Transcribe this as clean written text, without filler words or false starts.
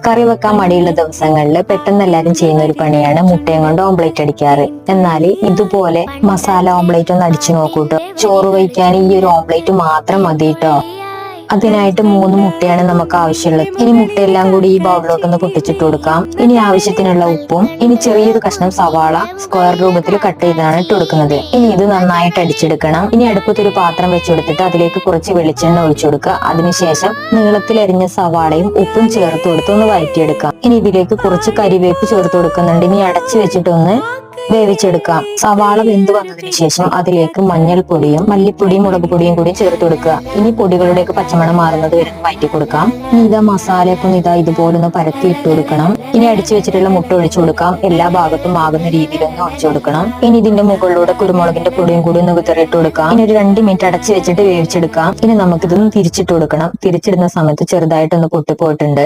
കറി വെക്കാൻ മടിയുള്ള ദിവസങ്ങളിൽ പെട്ടെന്ന് എല്ലാരും ചെയ്യുന്ന ഒരു പണിയാണ് മുട്ടയും കൊണ്ട് ഓംപ്ലേറ്റ് അടിക്കാറ്. എന്നാൽ ഇതുപോലെ മസാല ഓംപ്ലേറ്റ് ഒന്ന് അടിച്ചു നോക്കൂട്ടോ. ചോറ് കഴിക്കാൻ ഈ ഒരു ഓംപ്ലേറ്റ് മാത്രം മതി കേട്ടോ. അതിനായിട്ട് 3 മുട്ടയാണ് നമുക്ക് ആവശ്യമുള്ളത്. ഇനി മുട്ടയെല്ലാം കൂടി ഈ ബൗളിലോട്ടൊന്ന് പൊട്ടിച്ചിട്ട് കൊടുക്കാം. ഇനി ആവശ്യത്തിനുള്ള ഉപ്പും, ഇനി ചെറിയൊരു കഷ്ണം സവാള സ്ക്വയർ രൂപത്തിൽ കട്ട് ചെയ്താണ് ഇട്ട് കൊടുക്കുന്നത്. ഇനി ഇത് നന്നായിട്ട് അടിച്ചെടുക്കണം. ഇനി അടുപ്പത്തൊരു പാത്രം വെച്ചെടുത്തിട്ട് അതിലേക്ക് കുറച്ച് വെളിച്ചെണ്ണ ഒഴിച്ചു കൊടുക്കുക. അതിനുശേഷം നീളത്തിൽ അരിഞ്ഞ സവാളയും ഉപ്പും ചേർത്ത് കൊടുത്ത് ഒന്ന് വഴറ്റിയെടുക്കാം. ഇനി ഇതിലേക്ക് കുറച്ച് കരിവേപ്പ് ചേർത്ത് കൊടുക്കുന്നുണ്ട്. ഇനി അടച്ചു വെച്ചിട്ടൊന്ന് വേവിച്ചെടുക്കാം. സവാള വെന്ത് വന്നതിന് ശേഷം അതിലേക്ക് മഞ്ഞൾപ്പൊടിയും മല്ലിപ്പൊടിയും മുളക് പൊടിയും കൂടി ചേർത്ത് കൊടുക്കുക. ഇനി പൊടികളുടെയൊക്കെ പച്ചമണം മാറുന്നത് വരെ വഴറ്റി കൊടുക്കാം. ഇനി ഇതാ മസാലയൊക്കെ ഇതുപോലെ ഒന്ന് പരത്തി ഇട്ട് കൊടുക്കണം. ഇനി അടിച്ചു വെച്ചിട്ടുള്ള മുട്ട ഒഴിച്ചു കൊടുക്കാം. എല്ലാ ഭാഗത്തും ആകുന്ന രീതിയിൽ ഒന്ന് ഒഴിച്ചു കൊടുക്കണം. ഇനി ഇതിന്റെ മുകളിലൂടെ കുരുമുളകിന്റെ പൊടിയും കൂടി ഒന്ന് വിതറിയിട്ട് കൊടുക്കാം. ഇനി ഒരു 2 മിനിറ്റ് അടച്ചു വെച്ചിട്ട് വേവിച്ചെടുക്കാം. ഇനി നമുക്കിതൊന്ന് തിരിച്ചിട്ട് കൊടുക്കണം. തിരിച്ചിടുന്ന സമയത്ത് ചെറുതായിട്ടൊന്ന് പൊട്ടിപ്പോയിട്ടുണ്ട്.